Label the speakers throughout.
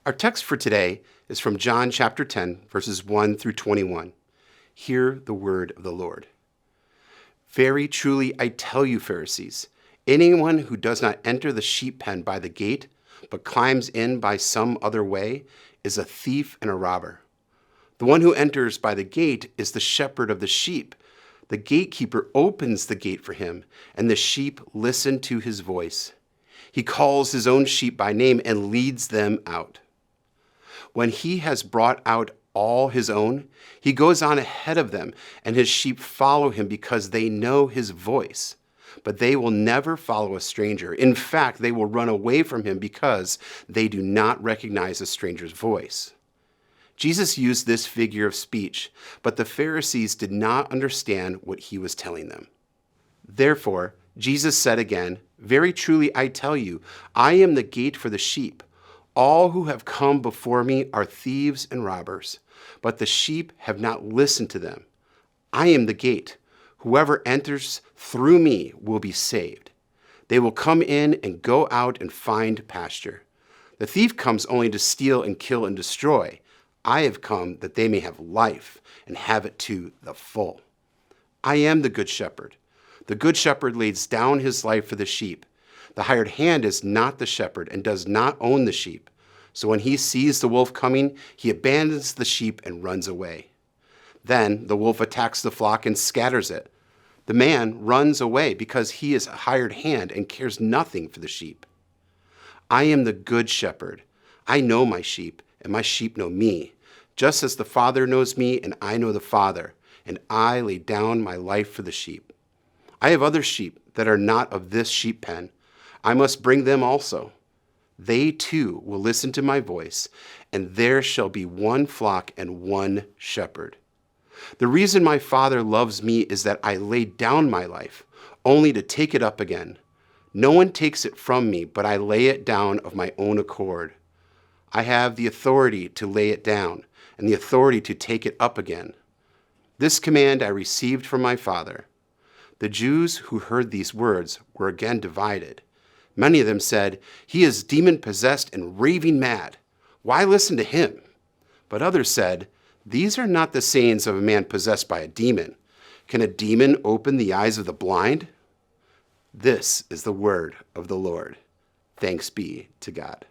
Speaker 1: Our text for today is from John chapter 10, verses 1 through 21. Hear the word of the Lord. Very truly I tell you, Pharisees, anyone who does not enter the sheep pen by the gate, but climbs in by some other way, is a thief and a robber. The one who enters by the gate is the shepherd of the sheep. The gatekeeper opens the gate for him, and the sheep listen to his voice. He calls his own sheep by name and leads them out. When he has brought out all his own, he goes on ahead of them, and his sheep follow him because they know his voice. But they will never follow a stranger. In fact, they will run away from him because they do not recognize a stranger's voice. Jesus used this figure of speech, but the Pharisees did not understand what he was telling them. Therefore, Jesus said again, Very truly I tell you, I am the gate for the sheep. All who have come before me are thieves and robbers, but the sheep have not listened to them. I am the gate. Whoever enters through me will be saved. They will come in and go out and find pasture. The thief comes only to steal and kill and destroy. I have come that they may have life and have it to the full. I am the good shepherd. The good shepherd lays down his life for the sheep. The hired hand is not the shepherd and does not own the sheep. So when he sees the wolf coming, he abandons the sheep and runs away. Then the wolf attacks the flock and scatters it. The man runs away because he is a hired hand and cares nothing for the sheep. I am the good shepherd. I know my sheep, and my sheep know me, just as the Father knows me, and I know the Father, and I lay down my life for the sheep. I have other sheep that are not of this sheep pen. I must bring them also. They too will listen to my voice, and there shall be one flock and one shepherd. The reason my Father loves me is that I lay down my life, only to take it up again. No one takes it from me, but I lay it down of my own accord. I have the authority to lay it down, and the authority to take it up again. This command I received from my Father. The Jews who heard these words were again divided. Many of them said, He is demon-possessed and raving mad. Why listen to him? But others said, These are not the sayings of a man possessed by a demon. Can a demon open the eyes of the blind? This is the word of the Lord. Thanks be to God.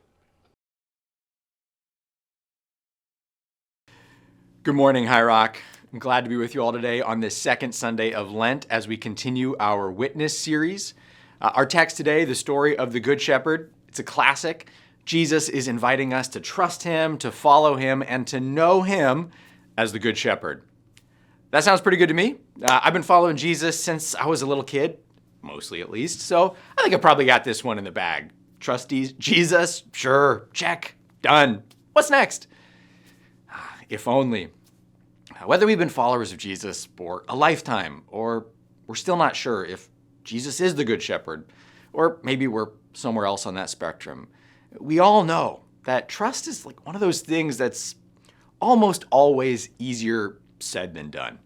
Speaker 2: Good morning, High Rock. I'm glad to be with you all today on this second Sunday of Lent as we continue our Witness series. Our text today, the story of the Good Shepherd, it's a classic. Jesus is inviting us to trust him, to follow him, and to know him as the Good Shepherd. That sounds pretty good to me. I've been following Jesus since I was a little kid, mostly at least, so I think I probably got this one in the bag. Trust Jesus? Sure, check, done. What's next? If only. Whether we've been followers of Jesus for a lifetime, or we're still not sure if Jesus is the Good Shepherd, or maybe we're somewhere else on that spectrum, we all know that trust is like one of those things that's almost always easier said than done.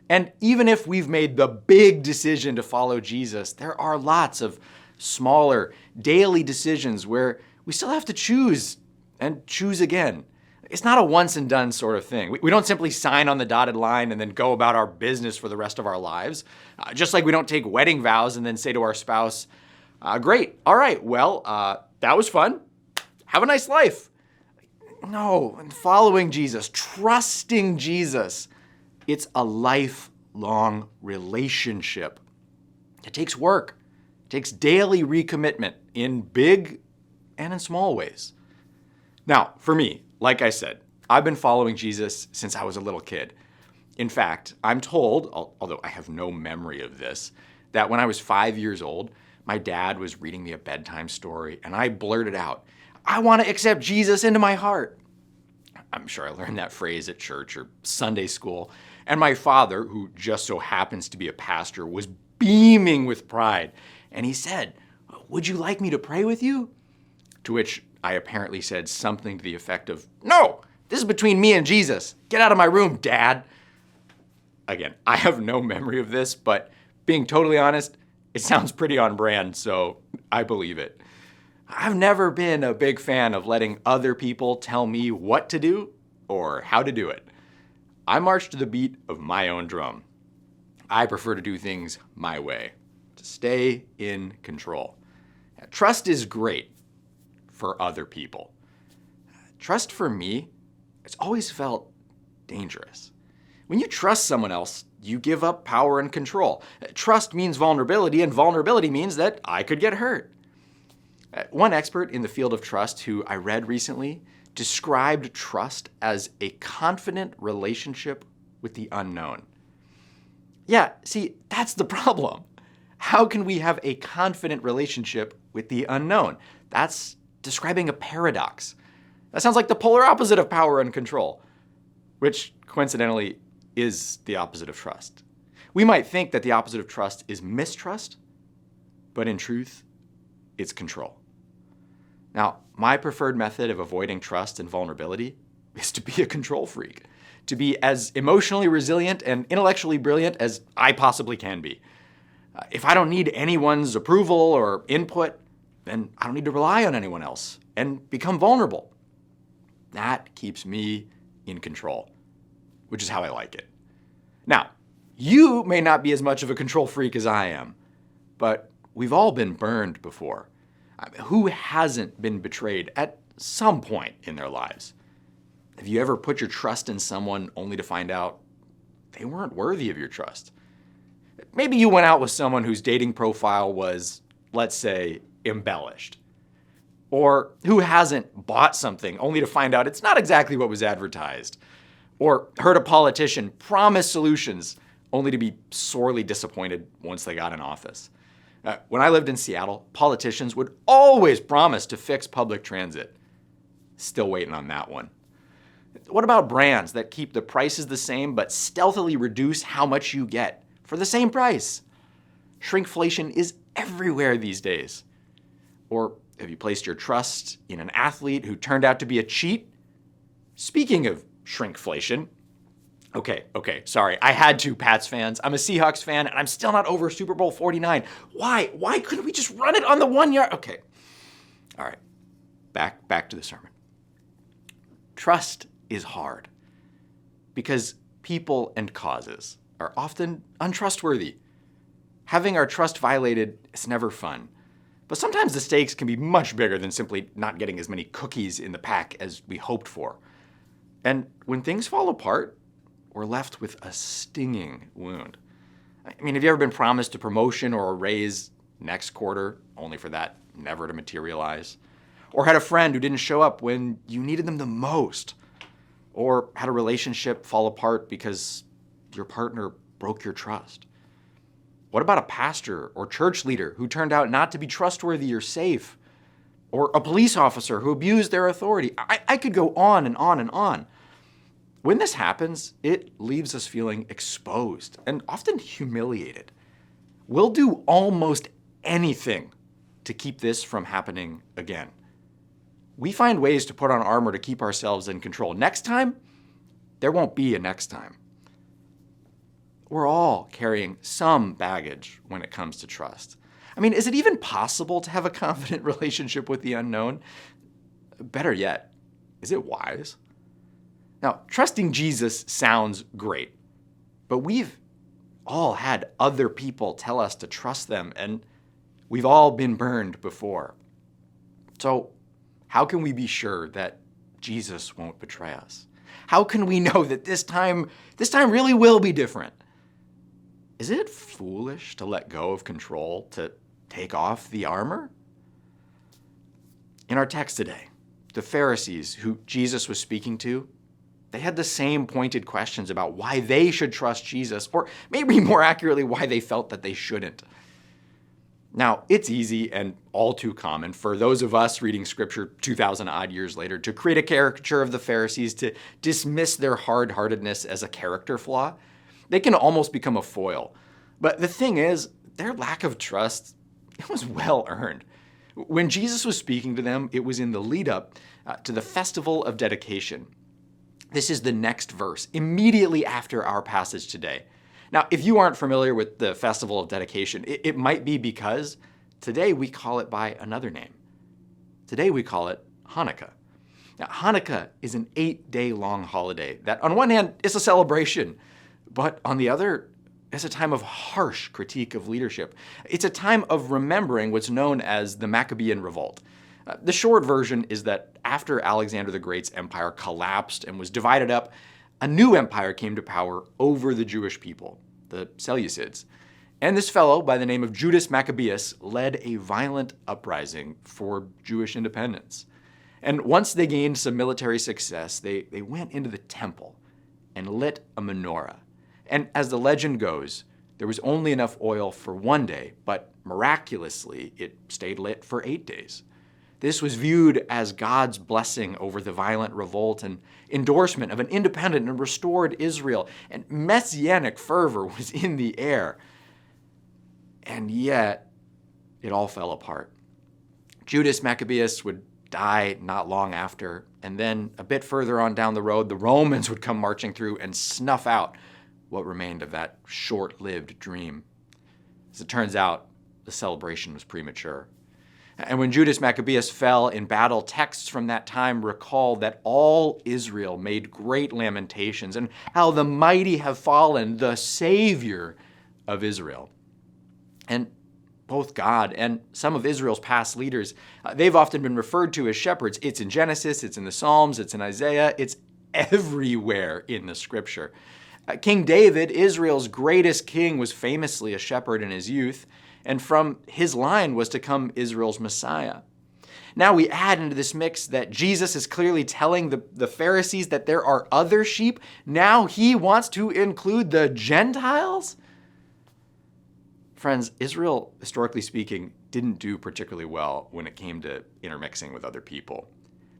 Speaker 2: And even if we've made the big decision to follow Jesus, there are lots of smaller daily decisions where we still have to choose and choose again. It's not a once and done sort of thing. We don't simply sign on the dotted line and then go about our business for the rest of our lives. Just like we don't take wedding vows and then say to our spouse, great, all right, well, that was fun. Have a nice life. No, following Jesus, trusting Jesus, it's a lifelong relationship. It takes work. It takes daily recommitment in big and in small ways. Now, for me, like I said, I've been following Jesus since I was a little kid. In fact, I'm told, although I have no memory of this, that when I was 5 years old, my dad was reading me a bedtime story, and I blurted out, I want to accept Jesus into my heart. I'm sure I learned that phrase at church or Sunday school. And my father, who just so happens to be a pastor, was beaming with pride. And he said, would you like me to pray with you? To which I apparently said something to the effect of, no, this is between me and Jesus. Get out of my room, Dad. Again, I have no memory of this, but being totally honest, it sounds pretty on brand, so I believe it. I've never been a big fan of letting other people tell me what to do or how to do it. I march to the beat of my own drum. I prefer to do things my way, to stay in control. Trust is great for other people. Trust for me, it's always felt dangerous. When you trust someone else, you give up power and control. Trust means vulnerability, and vulnerability means that I could get hurt. One expert in the field of trust who I read recently described trust as a confident relationship with the unknown. Yeah, see, that's the problem. How can we have a confident relationship with the unknown? That's describing a paradox. That sounds like the polar opposite of power and control, which coincidentally is the opposite of trust. We might think that the opposite of trust is mistrust, but in truth, it's control. Now, my preferred method of avoiding trust and vulnerability is to be a control freak, to be as emotionally resilient and intellectually brilliant as I possibly can be. If I don't need anyone's approval or input, then I don't need to rely on anyone else and become vulnerable. That keeps me in control, which is how I like it. Now, you may not be as much of a control freak as I am, but we've all been burned before. Who hasn't been betrayed at some point in their lives? Have you ever put your trust in someone only to find out they weren't worthy of your trust? Maybe you went out with someone whose dating profile was, let's say, embellished. Or who hasn't bought something only to find out it's not exactly what was advertised? Or heard a politician promise solutions only to be sorely disappointed once they got in office? When I lived in Seattle, politicians would always promise to fix public transit. Still waiting on that one. What about brands that keep the prices the same but stealthily reduce how much you get for the same price? Shrinkflation is everywhere these days. Or have you placed your trust in an athlete who turned out to be a cheat? Speaking of shrinkflation, Okay, sorry. I had to, Pats fans. I'm a Seahawks fan, and I'm still not over Super Bowl 49. Why? Why couldn't we just run it on the 1 yard? Okay. All right. Back to the sermon. Trust is hard because people and causes are often untrustworthy. Having our trust violated is never fun. But sometimes the stakes can be much bigger than simply not getting as many cookies in the pack as we hoped for. And when things fall apart, we're left with a stinging wound. I mean, have you ever been promised a promotion or a raise next quarter, only for that never to materialize? Or had a friend who didn't show up when you needed them the most? Or had a relationship fall apart because your partner broke your trust? What about a pastor or church leader who turned out not to be trustworthy or safe? Or a police officer who abused their authority? I could go on and on and on. When this happens, it leaves us feeling exposed and often humiliated. We'll do almost anything to keep this from happening again. We find ways to put on armor to keep ourselves in control. Next time, there won't be a next time. We're all carrying some baggage when it comes to trust. I mean, is it even possible to have a confident relationship with the unknown? Better yet, is it wise? Now, trusting Jesus sounds great, but we've all had other people tell us to trust them, and we've all been burned before. So, how can we be sure that Jesus won't betray us? How can we know that this time really will be different? Is it foolish to let go of control, to take off the armor? In our text today, the Pharisees who Jesus was speaking to, they had the same pointed questions about why they should trust Jesus, or maybe more accurately, why they felt that they shouldn't. Now, it's easy and all too common for those of us reading Scripture 2,000 odd years later to create a caricature of the Pharisees, to dismiss their hard-heartedness as a character flaw. They can almost become a foil. But the thing is, their lack of trust, it was well earned. When Jesus was speaking to them, it was in the lead up to the festival of dedication. This is the next verse, immediately after our passage today. Now, if you aren't familiar with the festival of dedication, it might be because today we call it by another name. Today we call it Hanukkah. Now, Hanukkah is an 8-day-long holiday that, on one hand, is a celebration, but on the other, it's a time of harsh critique of leadership. It's a time of remembering what's known as the Maccabean Revolt. The short version is that after Alexander the Great's empire collapsed and was divided up, a new empire came to power over the Jewish people, the Seleucids. And this fellow, by the name of Judas Maccabeus, led a violent uprising for Jewish independence. And once they gained some military success, they went into the temple and lit a menorah. And as the legend goes, there was only enough oil for one day, but miraculously, it stayed lit for 8 days. This was viewed as God's blessing over the violent revolt and endorsement of an independent and restored Israel, and messianic fervor was in the air. And yet, it all fell apart. Judas Maccabeus would die not long after, and then a bit further on down the road, the Romans would come marching through and snuff out what remained of that short-lived dream. As it turns out, the celebration was premature. And when Judas Maccabeus fell in battle, texts from that time recall that all Israel made great lamentations and how the mighty have fallen, the Savior of Israel. And both God and some of Israel's past leaders, they've often been referred to as shepherds. It's in Genesis, it's in the Psalms, it's in Isaiah, it's everywhere in the Scripture. King David, Israel's greatest king, was famously a shepherd in his youth, and from his line was to come Israel's Messiah. Now we add into this mix that Jesus is clearly telling the Pharisees that there are other sheep. Now he wants to include the Gentiles? Friends, Israel, historically speaking, didn't do particularly well when it came to intermixing with other people.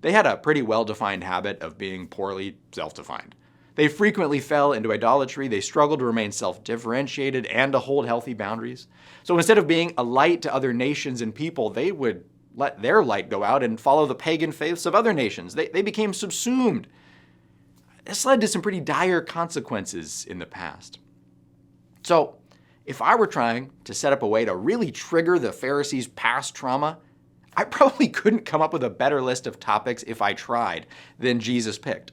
Speaker 2: They had a pretty well-defined habit of being poorly self-defined. They frequently fell into idolatry. They struggled to remain self-differentiated and to hold healthy boundaries. So instead of being a light to other nations and people, they would let their light go out and follow the pagan faiths of other nations. They became subsumed. This led to some pretty dire consequences in the past. So if I were trying to set up a way to really trigger the Pharisees' past trauma, I probably couldn't come up with a better list of topics if I tried than Jesus picked.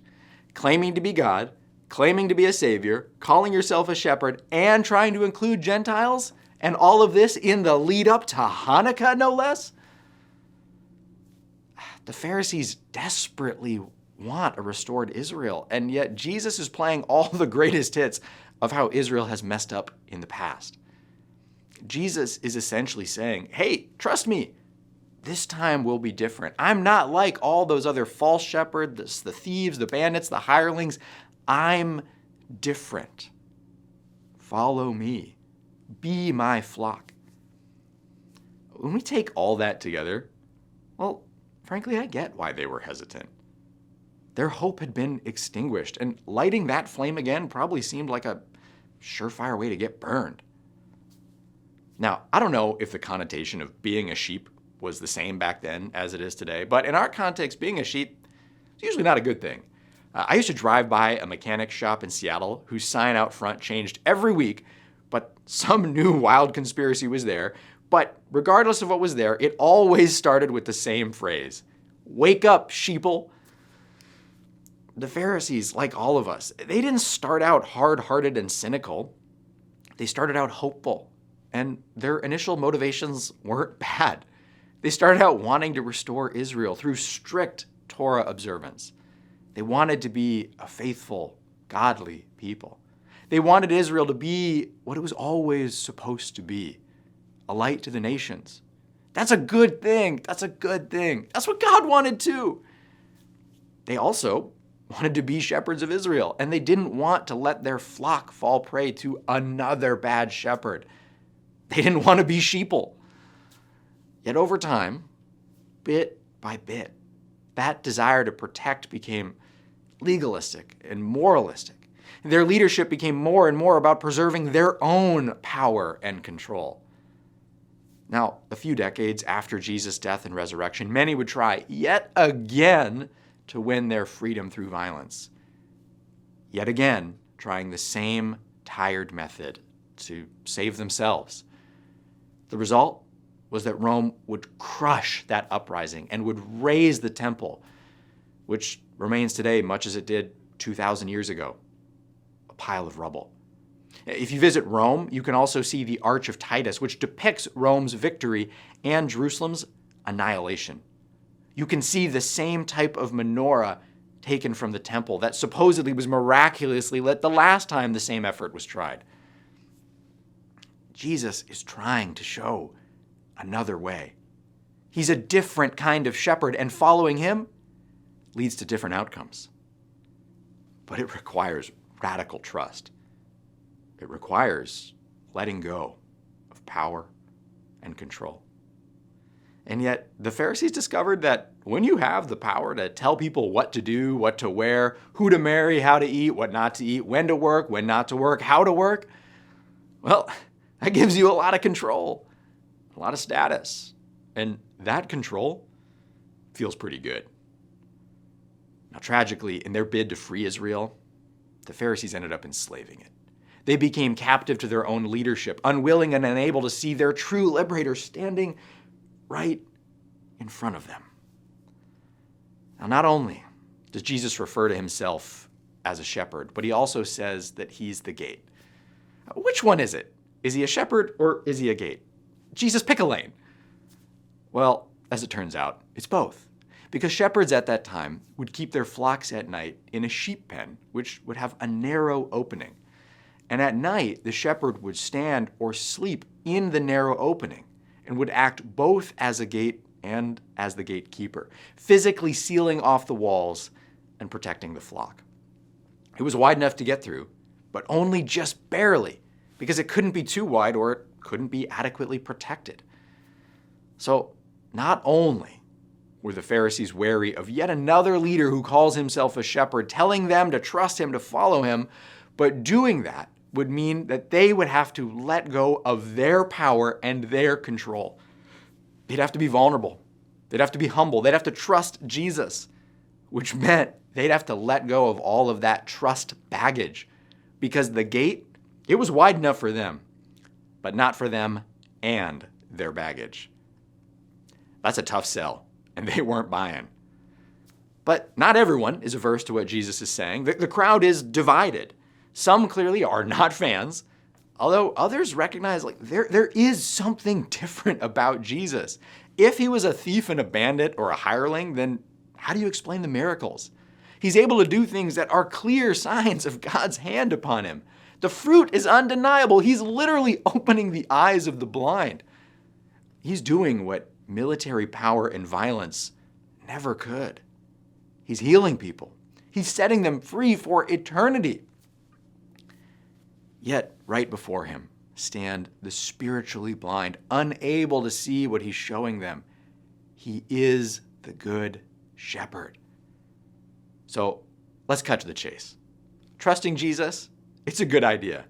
Speaker 2: Claiming to be God, claiming to be a savior, calling yourself a shepherd, and trying to include Gentiles, and all of this in the lead up to Hanukkah, no less? The Pharisees desperately want a restored Israel, and yet Jesus is playing all the greatest hits of how Israel has messed up in the past. Jesus is essentially saying, hey, trust me, this time will be different. I'm not like all those other false shepherds, the thieves, the bandits, the hirelings. I'm different. Follow me. Be my flock. When we take all that together, well, frankly, I get why they were hesitant. Their hope had been extinguished, and lighting that flame again probably seemed like a surefire way to get burned. Now, I don't know if the connotation of being a sheep was the same back then as it is today, but in our context, being a sheep is usually not a good thing. I used to drive by a mechanic shop in Seattle whose sign out front changed every week, but some new wild conspiracy was there. But regardless of what was there, it always started with the same phrase, "Wake up, sheeple." The Pharisees, like all of us, they didn't start out hard-hearted and cynical. They started out hopeful, and their initial motivations weren't bad. They started out wanting to restore Israel through strict Torah observance. They wanted to be a faithful, godly people. They wanted Israel to be what it was always supposed to be, a light to the nations. That's a good thing. That's a good thing. That's what God wanted too. They also wanted to be shepherds of Israel, and they didn't want to let their flock fall prey to another bad shepherd. They didn't want to be sheeple. Yet over time, bit by bit, that desire to protect became legalistic and moralistic. Their leadership became more and more about preserving their own power and control. Now, a few decades after Jesus' death and resurrection, many would try yet again to win their freedom through violence. Yet again, trying the same tired method to save themselves. The result? was that Rome would crush that uprising and would raise the temple, which remains today much as it did 2,000 years ago, a pile of rubble. If you visit Rome, you can also see the Arch of Titus, which depicts Rome's victory and Jerusalem's annihilation. You can see the same type of menorah taken from the temple that supposedly was miraculously lit the last time the same effort was tried. Jesus is trying to show another way. He's a different kind of shepherd, and following him leads to different outcomes. But it requires radical trust. It requires letting go of power and control. And yet, the Pharisees discovered that when you have the power to tell people what to do, what to wear, who to marry, how to eat, what not to eat, when to work, when not to work, how to work, well, that gives you a lot of control, a lot of status. And that control feels pretty good. Now, tragically, in their bid to free Israel, the Pharisees ended up enslaving it. They became captive to their own leadership, unwilling and unable to see their true liberator standing right in front of them. Now, not only does Jesus refer to himself as a shepherd, but he also says that he's the gate. Which one is it? Is he a shepherd or is he a gate? Jesus, pick a lane. Well, as it turns out, it's both. Because shepherds at that time would keep their flocks at night in a sheep pen, which would have a narrow opening. And at night, the shepherd would stand or sleep in the narrow opening and would act both as a gate and as the gatekeeper, physically sealing off the walls and protecting the flock. It was wide enough to get through, but only just barely, because it couldn't be too wide or it couldn't be adequately protected. So not only were the Pharisees wary of yet another leader who calls himself a shepherd, telling them to trust him, to follow him, but doing that would mean that they would have to let go of their power and their control. They'd have to be vulnerable. They'd have to be humble. They'd have to trust Jesus, which meant they'd have to let go of all of that trust baggage, because the gate, it was wide enough for them, but not for them and their baggage. That's a tough sell, and they weren't buying. But not everyone is averse to what Jesus is saying. The crowd is divided. Some clearly are not fans, although others recognize there is something different about Jesus. If he was a thief and a bandit or a hireling, then how do you explain the miracles? He's able to do things that are clear signs of God's hand upon him. The fruit is undeniable. He's literally opening the eyes of the blind. He's doing what military power and violence never could. He's healing people. He's setting them free for eternity. Yet, right before him stand the spiritually blind, unable to see what he's showing them. He is the good shepherd. So let's cut to the chase. Trusting Jesus, it's a good idea.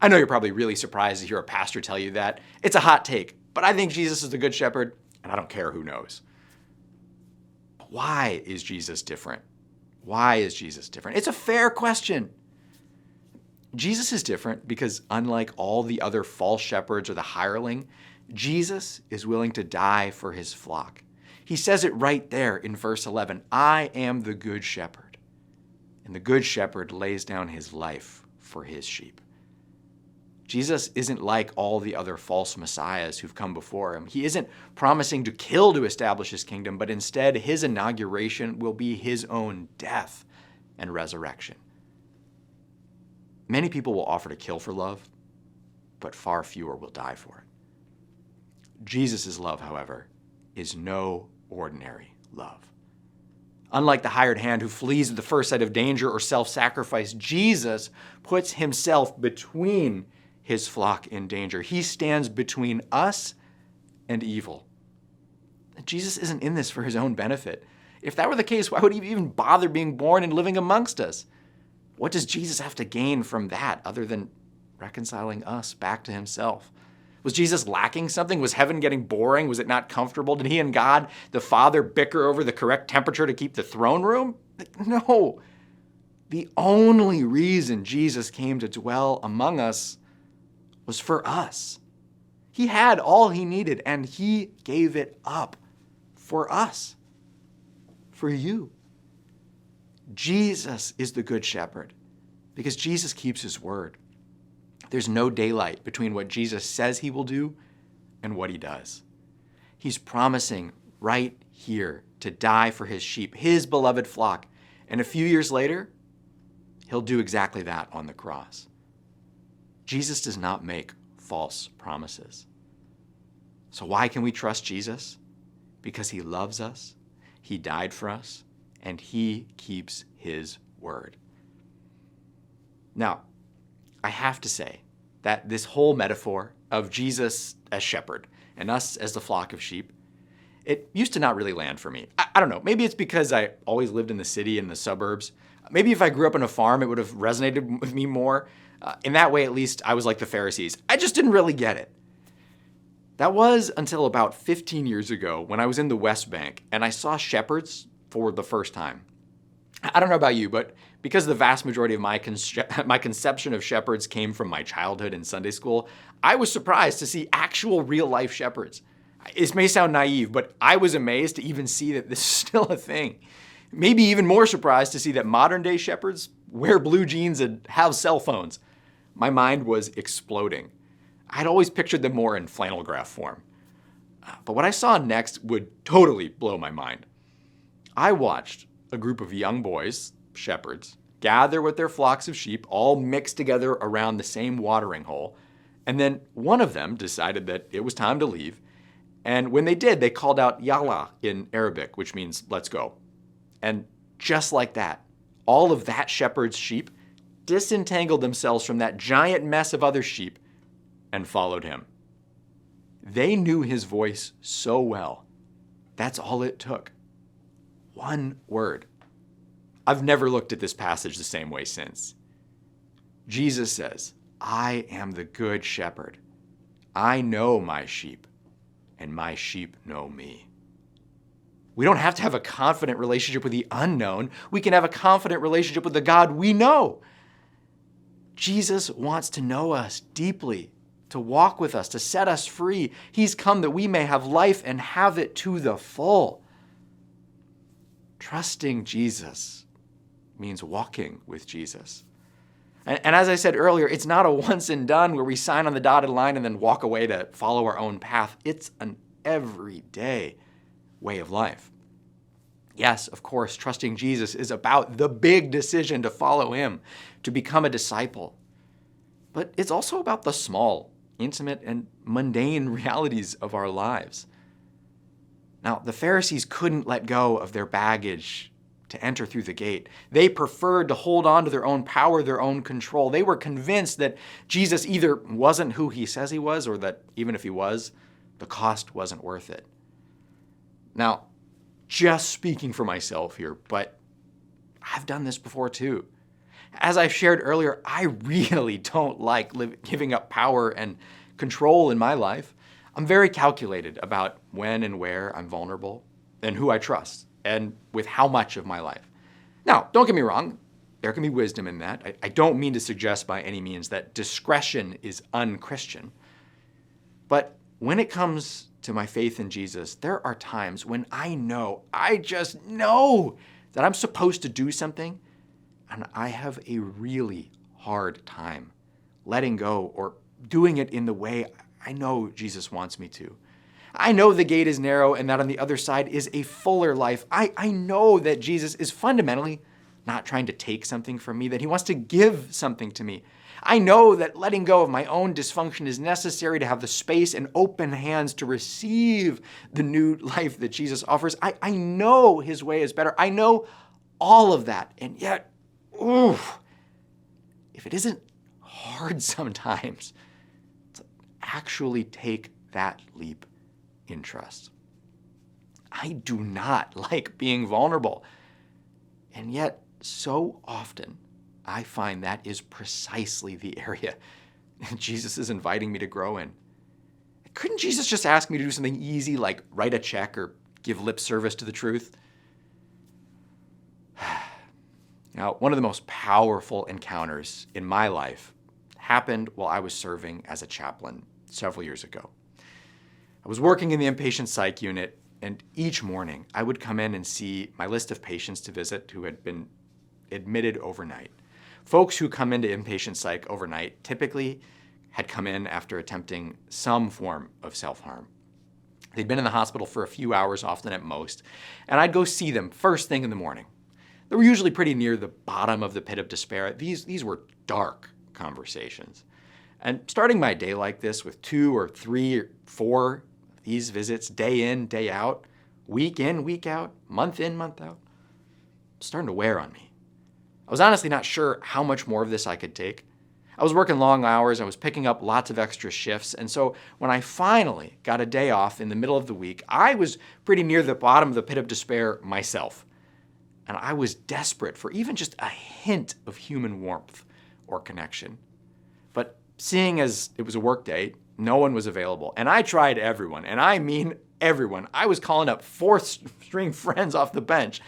Speaker 2: I know you're probably really surprised to hear a pastor tell you that. It's a hot take, but I think Jesus is the good shepherd, and I don't care who knows. But why is Jesus different? Why is Jesus different? It's a fair question. Jesus is different because unlike all the other false shepherds or the hireling, Jesus is willing to die for his flock. He says it right there in verse 11, I am the good shepherd, and the good shepherd lays down his life for his sheep. Jesus isn't like all the other false messiahs who've come before him. He isn't promising to kill to establish his kingdom, but instead his inauguration will be his own death and resurrection. Many people will offer to kill for love, but far fewer will die for it. Jesus' love, however, is no ordinary love. Unlike the hired hand who flees at the first sight of danger or self-sacrifice, Jesus puts himself between his flock in danger. He stands between us and evil. Jesus isn't in this for his own benefit. If that were the case, why would he even bother being born and living amongst us? What does Jesus have to gain from that other than reconciling us back to himself? Was Jesus lacking something? Was heaven getting boring? Was it not comfortable? Did he and God, the Father, bicker over the correct temperature to keep the throne room? No. The only reason Jesus came to dwell among us was for us. He had all he needed, and he gave it up for us, for you. Jesus is the good shepherd because Jesus keeps his word. There's no daylight between what Jesus says he will do and what he does. He's promising right here to die for his sheep, his beloved flock. And a few years later, he'll do exactly that on the cross. Jesus does not make false promises. So why can we trust Jesus? Because he loves us, he died for us, and he keeps his word. Now, I have to say that this whole metaphor of Jesus as shepherd and us as the flock of sheep, it used to not really land for me. I don't know. Maybe it's because I always lived in the city and the suburbs. Maybe if I grew up on a farm, it would have resonated with me more. In that way, at least, I was like the Pharisees. I just didn't really get it. That was until about 15 years ago when I was in the West Bank and I saw shepherds for the first time. I don't know about you, but because the vast majority of my conception of shepherds came from my childhood in Sunday school, I was surprised to see actual real-life shepherds. This may sound naive, but I was amazed to even see that this is still a thing. Maybe even more surprised to see that modern-day shepherds wear blue jeans and have cell phones. My mind was exploding. I'd always pictured them more in flannel graph form. But what I saw next would totally blow my mind. I watched a group of young boys, shepherds, gather with their flocks of sheep, all mixed together around the same watering hole. And then one of them decided that it was time to leave. And when they did, they called out Yalla in Arabic, which means let's go. And just like that, all of that shepherd's sheep disentangled themselves from that giant mess of other sheep and followed him. They knew his voice so well. That's all it took. One word. I've never looked at this passage the same way since. Jesus says, I am the good shepherd. I know my sheep, and my sheep know me. We don't have to have a confident relationship with the unknown. We can have a confident relationship with the God we know. Jesus wants to know us deeply, to walk with us, to set us free. He's come that we may have life and have it to the full. Trusting Jesus means walking with Jesus. And as I said earlier, it's not a once and done where we sign on the dotted line and then walk away to follow our own path. It's an everyday way of life. Yes, of course, trusting Jesus is about the big decision to follow him, to become a disciple. But it's also about the small, intimate, and mundane realities of our lives. Now, the Pharisees couldn't let go of their baggage to enter through the gate. They preferred to hold on to their own power, their own control. They were convinced that Jesus either wasn't who he says he was, or that even if he was, the cost wasn't worth it. Now, just speaking for myself here, but I've done this before too. As I shared earlier, I really don't like giving up power and control in my life. I'm very calculated about when and where I'm vulnerable and who I trust and with how much of my life. Now, don't get me wrong. There can be wisdom in that. I don't mean to suggest by any means that discretion is unchristian. But when it comes to my faith in Jesus, there are times when I just know that I'm supposed to do something, and I have a really hard time letting go or doing it in the way I know Jesus wants me to. I know the gate is narrow and that on the other side is a fuller life. I know that Jesus is fundamentally not trying to take something from me, that he wants to give something to me. I know that letting go of my own dysfunction is necessary to have the space and open hands to receive the new life that Jesus offers. I know his way is better. I know all of that. And yet, if it isn't hard sometimes to actually take that leap in trust. I do not like being vulnerable. And yet, so often, I find that is precisely the area Jesus is inviting me to grow in. Couldn't Jesus just ask me to do something easy like write a check or give lip service to the truth? Now, one of the most powerful encounters in my life happened while I was serving as a chaplain several years ago. I was working in the inpatient psych unit, and each morning I would come in and see my list of patients to visit who had been admitted overnight. Folks who come into inpatient psych overnight typically had come in after attempting some form of self-harm. They'd been in the hospital for a few hours, often at most, and I'd go see them first thing in the morning. They were usually pretty near the bottom of the pit of despair. These were dark conversations. And starting my day like this with 2 or 3 or 4 of these visits, day in, day out, week in, week out, month in, month out, starting to wear on me. I was honestly not sure how much more of this I could take. I was working long hours, I was picking up lots of extra shifts, and so when I finally got a day off in the middle of the week, I was pretty near the bottom of the pit of despair myself. And I was desperate for even just a hint of human warmth or connection. But seeing as it was a work day, no one was available. And I tried everyone, and I mean everyone. I was calling up 4th-string friends off the bench.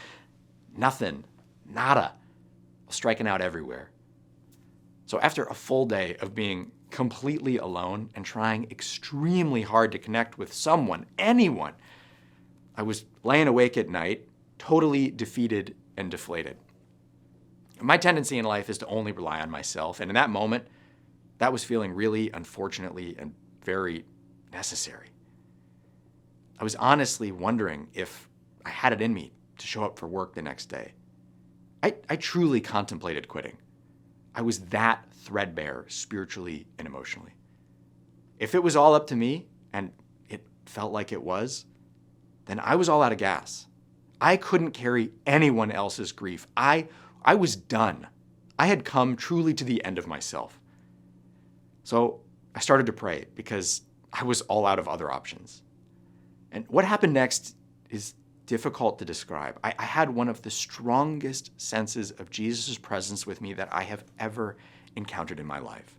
Speaker 2: Nothing, nada, striking out everywhere. So after a full day of being completely alone and trying extremely hard to connect with someone, anyone, I was laying awake at night, totally defeated and deflated. My tendency in life is to only rely on myself, and in that moment, that was feeling really, unfortunately, and very necessary. I was honestly wondering if I had it in me to show up for work the next day. I truly contemplated quitting. I was that threadbare spiritually and emotionally. If it was all up to me, and it felt like it was, then I was all out of gas. I couldn't carry anyone else's grief. I was done. I had come truly to the end of myself. So I started to pray because I was all out of other options. And what happened next is difficult to describe. I had one of the strongest senses of Jesus' presence with me that I have ever encountered in my life.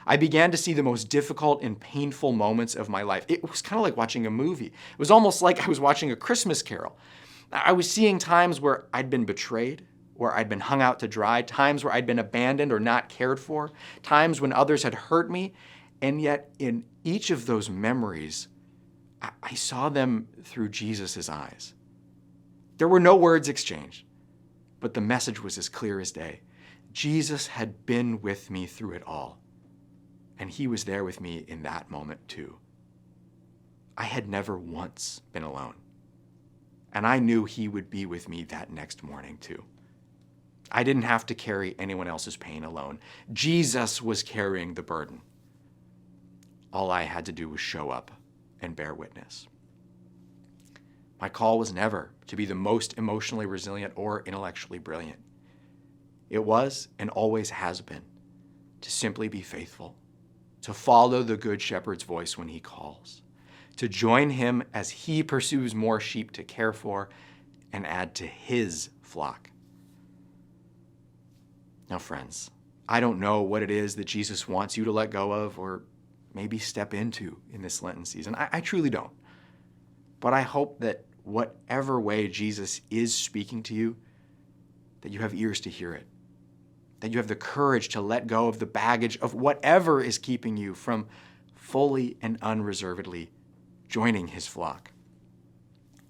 Speaker 2: I began to see the most difficult and painful moments of my life. It was kind of like watching a movie. It was almost like I was watching a Christmas Carol. I was seeing times where I'd been betrayed, where I'd been hung out to dry, times where I'd been abandoned or not cared for, times when others had hurt me, and yet in each of those memories, I saw them through Jesus' eyes. There were no words exchanged, but the message was as clear as day. Jesus had been with me through it all, and he was there with me in that moment too. I had never once been alone, and I knew he would be with me that next morning too. I didn't have to carry anyone else's pain alone. Jesus was carrying the burden. All I had to do was show up and bear witness. My call was never to be the most emotionally resilient or intellectually brilliant. It was and always has been to simply be faithful, to follow the Good Shepherd's voice when he calls, to join him as he pursues more sheep to care for and add to his flock. Now, friends, I don't know what it is that Jesus wants you to let go of or maybe step into in this Lenten season. I truly don't. But I hope that whatever way Jesus is speaking to you, that you have ears to hear it, that you have the courage to let go of the baggage of whatever is keeping you from fully and unreservedly joining his flock.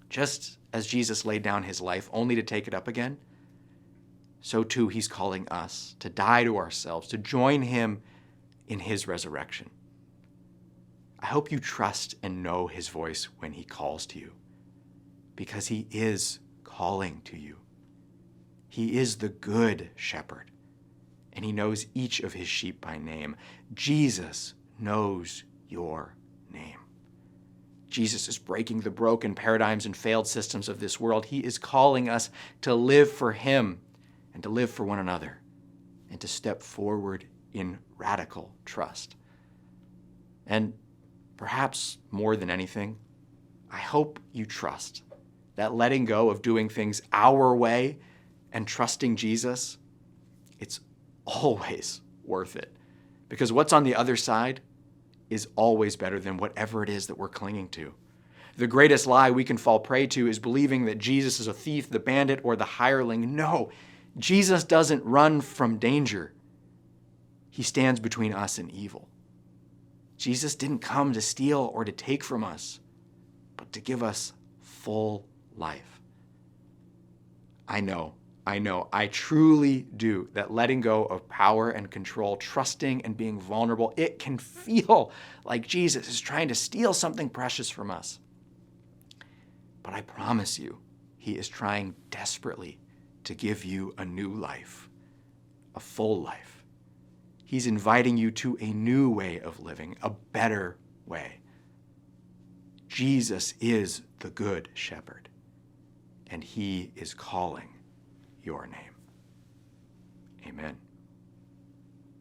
Speaker 2: Just as Jesus laid down his life only to take it up again, so too he's calling us to die to ourselves, to join him in his resurrection. I hope you trust and know his voice when he calls to you, because he is calling to you. He is the good shepherd, and he knows each of his sheep by name. Jesus knows your name. Jesus is breaking the broken paradigms and failed systems of this world. He is calling us to live for him and to live for one another and to step forward in radical trust. And perhaps more than anything, I hope you trust that letting go of doing things our way and trusting Jesus, it's always worth it. Because what's on the other side is always better than whatever it is that we're clinging to. The greatest lie we can fall prey to is believing that Jesus is a thief, the bandit, or the hireling. No, Jesus doesn't run from danger. He stands between us and evil. Jesus didn't come to steal or to take from us, but to give us full life. I know, I truly do that letting go of power and control, trusting and being vulnerable, it can feel like Jesus is trying to steal something precious from us. But I promise you, he is trying desperately to give you a new life, a full life. He's inviting you to a new way of living, a better way. Jesus is the Good Shepherd, and he is calling your name. Amen.